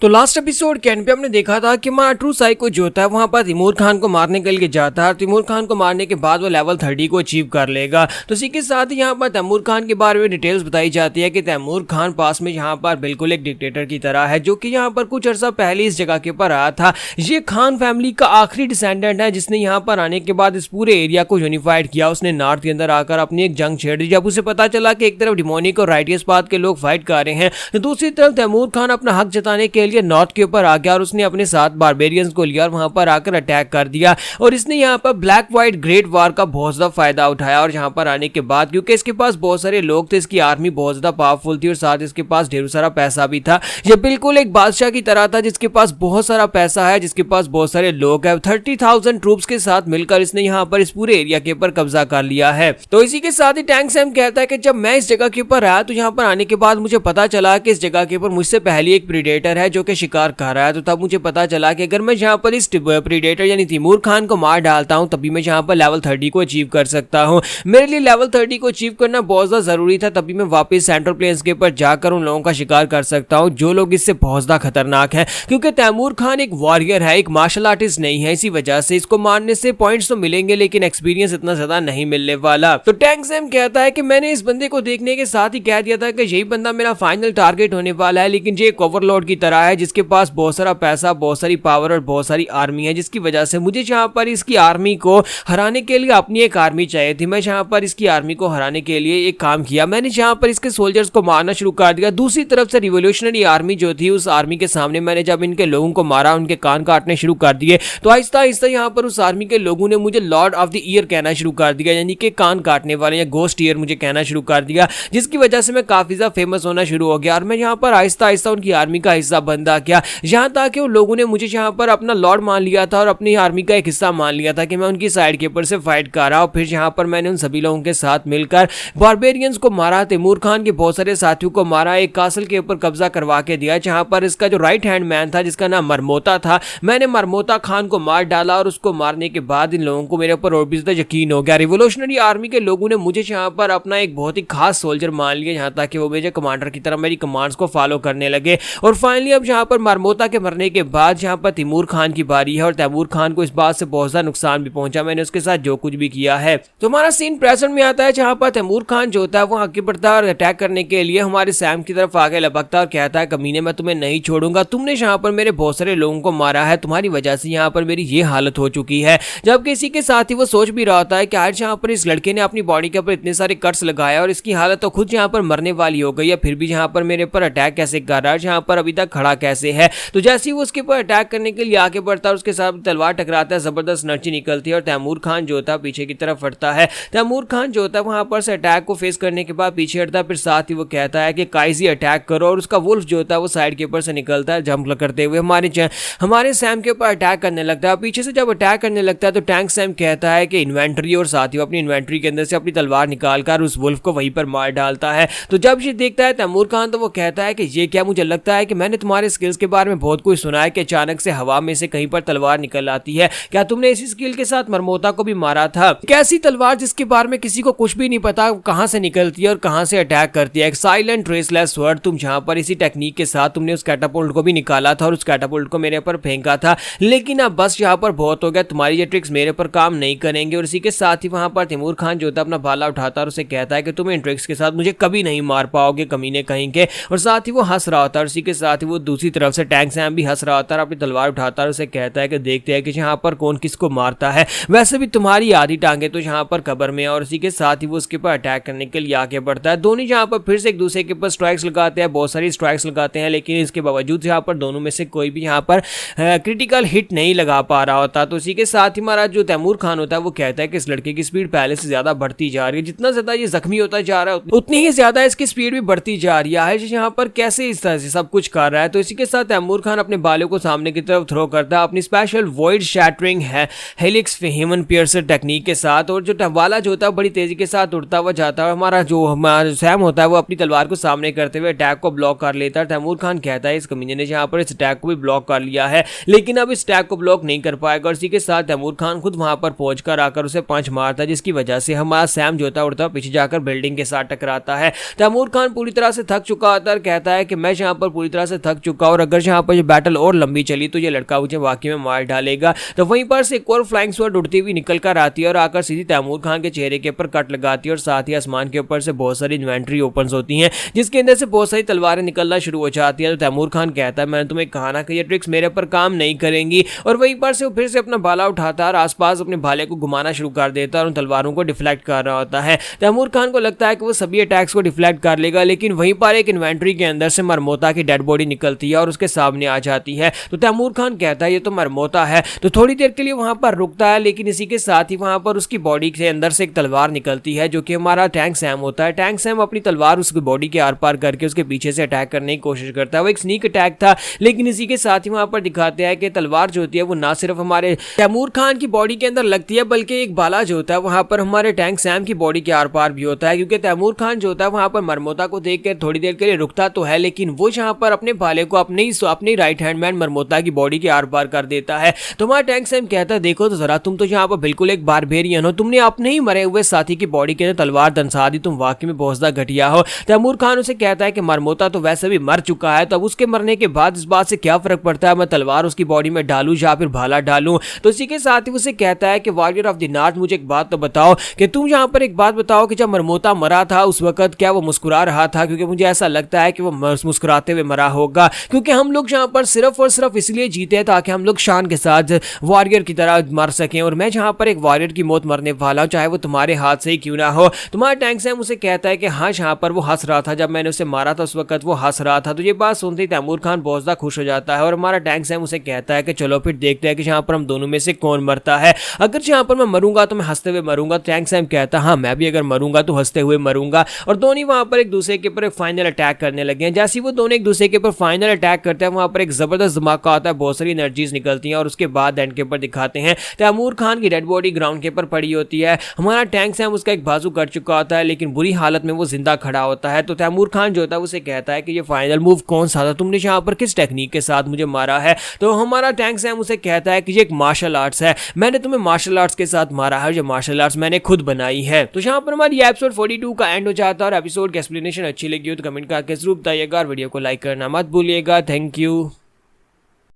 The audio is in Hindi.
तो लास्ट एपिसोड के एंड पे हमने देखा था कि हमारा ट्रू साइको जो होता है वहां पर तैमूर खान को मारने के लिए जाता है। तैमूर खान को मारने के बाद वो लेवल 30 को अचीव कर लेगा। तो इसी के साथ ही यहाँ पर तैमूर खान के बारे में डिटेल्स बताई जाती है कि तैमूर खान पास में यहाँ पर बिल्कुल एक डिक्टेटर की तरह है, जो कि यहाँ पर कुछ अर्सा पहले इस जगह के ऊपर आया था। ये खान फैमिली का आखिरी डिसेंडेंट है जिसने यहाँ पर आने के बाद इस पूरे एरिया को यूनिफाइड किया। उसने नॉर्थ के अंदर आकर अपनी एक जंग छेड़ दी। जब उसे पता चला कि एक तरफ डिमोनिक और राइटियस पाथ के लोग फाइट कर रहे हैं, तो दूसरी तरफ तैमूर खान अपना हक जताने के लिए नॉर्थ के ऊपर आ गया और उसने अपने साथ बारबेरियंस को लिया और वहां पर आकर अटैक कर दिया। और इसने यहाँ पर ब्लैक व्हाइट ग्रेट वार का बहुत ज्यादा फायदा उठाया। और यहाँ पर आने के बाद क्योंकि इसके पास बहुत सारे लोग थे, इसकी आर्मी बहुत ज्यादा पावरफुल थी और साथ इसके पास ढेर सारा पैसा भी था। ये बिल्कुल एक बादशाह की तरह था जिसके पास बहुत सारा पैसा है, जिसके पास बहुत सारे लोग हैं। 30,000 ट्रूप्स के साथ मिलकर इसने यहाँ पर इस पूरे एरिया के ऊपर कब्जा कर लिया है। तो इसी के साथ ही टैंक सैम कहता है कि जब मैं इस जगह के ऊपर आया तो यहाँ पर आने के बाद मुझे पता चला कि इस जगह के ऊपर मुझसे पहले एक प्रीडेटर है जो कि शिकार कर रहा है। तो तब मुझे पता चला कि अगर मैं यहाँ पर इस प्रीडेटर यानी तैमूर खान को मार डालता हूँ तभी मैं यहाँ पर लेवल 30 को अचीव कर सकता हूँ। मेरे लिए लेवल 30 को अचीव करना बहुत ज्यादा जरूरी था, तभी मैं वापस सेंट्रल प्लेन्स के ऊपर जाकर उन लोगों का शिकार कर सकता हूँ जो लोग इससे बहुत ज्यादा खतरनाक है। क्योंकि तैमूर खान एक वॉरियर है, एक मार्शल आर्टिस्ट नहीं है। इसी वजह से इसको मारने से पॉइंट्स तो मिलेंगे लेकिन एक्सपीरियंस इतना ज्यादा नहीं मिलने वाला। तो टैंक सैम कहता है कि मैंने इस बंदे को देखने के साथ ही कह दिया था कि यही बंदा मेरा फाइनल टारगेट होने वाला है। लेकिन ये एक ओवरलॉर्ड की तरह है जिसके पास बहुत सारा पैसा, बहुत सारी पावर और बहुत सारी आर्मी है, जिसकी वजह से मुझे यहाँ पर इसकी आर्मी को हराने के लिए अपनी एक आर्मी चाहिए थी। मैं यहाँ पर इसकी आर्मी को हराने के लिए एक काम किया, मैंने यहाँ पर इसके सोल्जर्स को मारना शुरू कर दिया। दूसरी तरफ से रिवोल्यूशनरी आर्मी जो थी, उस आर्मी के सामने मैंने जब इनके लोगों को मारा, उनके कान काटने शुरू कर दिए, तो आहिस्ता आहिस्ता यहाँ पर उस आर्मी के लोगों ने मुझे लॉर्ड ऑफ द ईयर कहना शुरू कर दिया, यानी कि कान काटने वाले या गोस्ट ईयर मुझे कहना शुरू कर दिया, जिसकी वजह से मैं काफी ज्यादा फेमस होना शुरू हो गया। और मैं यहाँ पर आहिस्ता आहिस्ता उनकी आर्मी का हिस्सा बनता गया, यहाँ तक कि उन लोगों ने मुझे यहाँ पर अपना लॉर्ड मान लिया था और अपनी आर्मी का एक हिस्सा मान लिया था कि मैं उनकी साइड के ऊपर से फाइट कर रहा हूं। फिर यहाँ पर मैंने उन सभी लोगों के साथ मिलकर बारबेरियंस को मारा, तैमूर खान के बहुत सारे साथियों को मारा, एक कासल के ऊपर कब्जा करवा के दिया जहां पर इसका जो राइट हैंड मैन था जिसका नाम मरमोता था, मैंने मरमोता खान को मार डाला। और उसको मारने के बाद इन लोगों को मेरे ऊपर और भी ज्यादा यकीन हो गया। रिवोल्यूशनरी आर्मी के लोगों ने मुझे यहाँ पर अपना एक बहुत ही खास सोल्जर मान लिया, यहाँ तक कि वो मेरे कमांडर की तरह मेरी कमांड्स को फॉलो करने लगे। और फाइनली अब यहाँ पर मरमोता के मरने के बाद यहाँ पर तैमूर खान की बारी है और तैमूर खान को इस बात से बहुत ज्यादा नुकसान भी पहुंचा, मैंने उसके साथ जो कुछ भी किया है। तो हमारा सीन प्रेजेंट में आता है जहां पर तैमूर खान जो होता है वो आगे बढ़ता है और अटैक करने के लिए हमारे सैम की तरफ आगे लपकता है और कहता है कमीने मैं तुम्हें नहीं छोड़ूंगा, तुमने यहाँ पर मेरे बहुत सारे लोगों को मारा है, तुम्हारी वजह से यहाँ पर मेरी ये हालत हो चुकी है। जबकि इसी के साथ ही वो सोच भी रहा होता है कि आज यहाँ पर इस लड़के ने अपनी बॉडी के ऊपर इतने सारे कट्स लगाया और इसकी हालत तो खुद यहाँ पर मरने वाली हो गई है, फिर भी यहाँ पर मेरे ऊपर अटैक कैसे कर रहा है, यहाँ पर अभी तक खड़ा कैसे है। तो जैसे ही वो उसके ऊपर अटैक करने के लिए आगे बढ़ता है उसके साथ तलवार टकराता है, जबरदस्त एनर्जी निकलती है और तैमूर खान जो होता है पीछे की तरफ हटता है। तैमूर खान जो होता है वहां पर से अटैक को फेस करने के बाद पीछे हटता है, फिर साथ ही वो कहता है कि काइजी अटैक करो और उसका वुल्फ जो होता है वो साइड के ऊपर से निकलता है जंप करते हुए हमारे सैम के ऊपर अटैक करने लगता है। पीछे से जब अटैक करने लगता है तो टैंक सैम कहता है कि इन्वेंट्री, और साथ ही अपनी इन्वेंट्री के अंदर से अपनी तलवार निकालकर उस वुल्फ को वहीं पर मार डालता है। तो जब ये देखता है तैमूर खान तो वो कहता है कि ये क्या, मुझे लगता है कि मैंने तुम्हारे स्किल्स के बारे में बहुत कुछ सुना है कि अचानक से हवा में से कहीं पर तलवार निकल आती है, क्या तुमने इसी स्किल के साथ मरमोता को भी मारा था? कैसी तलवार जिसके बारे में किसी को कुछ भी नहीं पता कहां से निकलती है और कहां से अटैक करती है, एक साइलेंट ट्रेसलेस वर्ड। तुम जहां पर इसी टेक्निक के साथ तुमने उस कैटापुल्ट को भी निकाला था और उस कैटापुल्ट को मेरे ऊपर फेंका था, लेकिन अब बस यहाँ पर बहुत हो गया, तुम्हारी ये ट्रिक्स मेरे पर काम नहीं करेंगे। और इसी के साथ ही वहां पर तैमूर खान जो था अपना भाला उठाता है और उसे कहता है कि तुम इन ट्रिक्स के साथ मुझे कभी नहीं मार पाओगे कमीने कहीं के। और साथ ही वो हंस रहा होता है और इसी के साथ ही वो दूसरी तरफ से टैंक सैम भी हंस रहा होता है, अपनी तलवार उठाता है, उसे कहता है कि देखते हैं कि यहाँ पर कौन किसको मारता है, वैसे भी तुम्हारी आधी टांगे तो यहाँ पर कब्र में है। और इसी के साथ ही वो उसके ऊपर अटैक करने के लिए आगे बढ़ता है। दोनों यहाँ पर फिर से एक दूसरे के ऊपर स्ट्राइक्स लगाते हैं, बहुत सारी स्ट्राइक्स लगाते हैं, लेकिन इसके बावजूद यहाँ पर दोनों में से कोई भी यहाँ पर क्रिटिकल हिट नहीं लगा पा रहा होता। तो इसी के साथ ही हमारा जो तैमूर खान होता है वो कहता है कि इस लड़के की स्पीड पहले से ज्यादा बढ़ती जा रही है, जितना ज्यादा ये जख्मी होता जा रहा है उतनी ही ज्यादा इसकी स्पीड भी बढ़ती जा रही है, यहाँ पर कैसे इस तरह से सब कुछ कर रहा है। तो इसी के साथ तैमूर खान अपने बालों को सामने की तरफ थ्रो करता है अपनी स्पेशल वॉइड शैटरिंग है हेलिक्स ह्यूमन पियर्सर टेक्निक के साथ, और जो वाला जो होता है बड़ी तेजी के साथ उड़ता हुआ जाता है। हमारा सैम होता है वो अपनी तलवार को सामने करते हुए अटैक को ब्लॉक कर लेता है। तैमूर खान कहता है इस कमीने ने यहाँ पर इस अटैक को भी ब्लॉक कर लिया है, लेकिन अब इस अटैक को ब्लॉक नहीं कर पाएगा। और इसी के साथ तैमूर खान खुद वहां पर पहुंचकर आकर उसे पंच मारता है, जिसकी वजह से हमारा सैम जो होता है उड़ता पीछे जाकर बिल्डिंग के साथ टकराता है। तैमूर खान पूरी तरह से थक चुका होता है और कहता है कि मैं यहाँ पर पूरी तरह से थक चुका और अगर यहाँ पर ये बैटल और लंबी चली तो ये लड़का मुझे वाकई में मार डालेगा। तो वहीं पर से एक और फ्लाइंग स्वॉर्ड उड़ती हुई निकल कर आती है और आकर सीधी तैमूर खान के चेहरे के ऊपर कट लगाती है और साथ ही आसमान के ऊपर से बहुत सारी इन्वेंट्री ओपन होती हैं जिसके अंदर से बहुत सारी तलवारें निकलना शुरू हो जाती है। तो तैमूर खान कहता है मैंने तुम्हें कहा ना कि ये ट्रिक्स मेरे पर काम नहीं करेंगी, और वहीं पर से वो फिर से अपना भाला उठाता है और आसपास अपने भाले को घुमाना शुरू कर देता है और उन तलवारों को डिफ्लेक्ट कर रहा होता है। तैमूर खान को लगता है कि वो सभी अटैक्स को डिफ्लेक्ट कर लेगा, लेकिन वहीं पर एक इन्वेंट्री के अंदर से मरमोता की डेड बॉडी निकलती है और उसके सामने आ जाती है। तो तैमूर खान कहता है ये तो मरमोता है। तो थोड़ी देर के लिए वहां पर रुकता है, लेकिन इसी के साथ ही वहां पर उसकी बॉडी के अंदर से एक तलवार निकलती है जो कि हमारा टैंक सैम होता है। टैंक सैम अपनी तलवार उसकी बॉडी के आर पार करके उसके पीछे से अटैक करने की कोशिश करता है। वो एक स्नीक अटैक था, लेकिन इसी के साथ ही वहां पर दिखाते हैं कि तलवार जो होती है वो ना सिर्फ हमारे तैमूर खान की बॉडी के अंदर लगती है, बल्कि एक भाला जो होता है वहां पर हमारे टैंक सैम की बॉडी के आर पार भी होता है। क्योंकि तैमूर खान जो होता है वहां पर मरमोता को देखकर थोड़ी देर के लिए रुकता तो है, लेकिन वो यहाँ पर अपने भाले को अपने राइट हैंड मैन मरमोता की बॉडी के आर पार कर देता है। तो हमारा टैंक सैम कहता है देखो तो जरा, तुम तो यहाँ पर बिल्कुल एक बारबेरियन हो, तुमने अपने ही मरे हुए साथी की बॉडी के अंदर तलवार दंसा दी, तुम वाकई में बहुत ज्यादा घटिया हो। तैमूर खान उसे कहता है कि मरमोता तो वैसे भी मर चुका है, तो अब उसके मरने के बाद इस बात से क्या फर्क पड़ता है मैं तलवार उसकी बॉडी में डालूं या फिर भाला डालूं। तो इसी के साथ ही उसे कहता है कि वॉरियर ऑफ द नॉर्थ मुझे एक बात तो बताओ कि तुम यहाँ पर एक बात बताओ कि जब मरमोता मरा था उस वक्त क्या वो मुस्कुरा रहा था, क्योंकि मुझे ऐसा लगता है कि वो मुस्कुराते हुए मरा होगा, क्योंकि हम लोग यहाँ पर सिर्फ और सिर्फ इसलिए जीते हैं ताकि हम लोग शान के साथ वॉरियर की तरह मर सकें, और मैं जहाँ पर एक वॉरियर की मौत मरने वाला हूँ चाहे वो तुम्हारे हाथ से ही क्यों ना हो। तुम्हारा टैंक सैम उसे कहता है कि हाँ यहाँ पर वो हंस रहा था, जब मैंने उसे मारा था उस वक्त वो हंस रहा था। तो ये बात सुनते ही तैमूर खान बहुत ज्यादा खुश हो जाता है और हमारा टैंक सैम उसे कहता है कि चलो फिर देखते हैं कि यहाँ पर हम दोनों में से कौन मरता है, अगर यहाँ पर मैं मरूंगा तो मैं हंसते हुए मरूंगा। टैंक सैम कहता है हाँ मैं भी अगर मरूंगा तो हंसते हुए मरूंगा। और दोनों वहां पर एक दूसरे के ऊपर एक फाइनल अटैक करने लगे हैं। जैसे वो दोनों एक दूसरे के ऊपर फाइनल अटैक करते हैं वहां पर एक जबरदस्त धमाका आता है, बहुत सारी एनर्जीज निकलती हैं और उसके बाद एंड के ऊपर दिखाते हैं तैमूर खान की डेड बॉडी ग्राउंड के ऊपर पड़ी होती है। हमारा टैंक सैम उसका एक बाजू कट चुका होता है, लेकिन बुरी हालत में वो जिंदा खड़ा होता है। तो तैमूर खान जो होता है उसे कहता है कि ये फाइनल मूव कौन सा था, तुमने यहाँ पर किस टेक्निक के साथ मुझे मारा है। तो हमारा टैंक सैम उसे कहता है कि ये एक मार्शल आर्ट्स है, मैंने तुम्हें मार्शल आर्ट्स के साथ मारा है, जो मार्शल आर्ट्स मैंने खुद बनाई है। तो यहाँ पर हमारी एपिसोड 42 का एंड हो जाता है और एपिसोड की एक्सप्लेनेशन अच्छी लगी हो तो कमेंट करके जरूर बताइएगा और वीडियो को लाइक करना मत भूलिएगा। Thank you.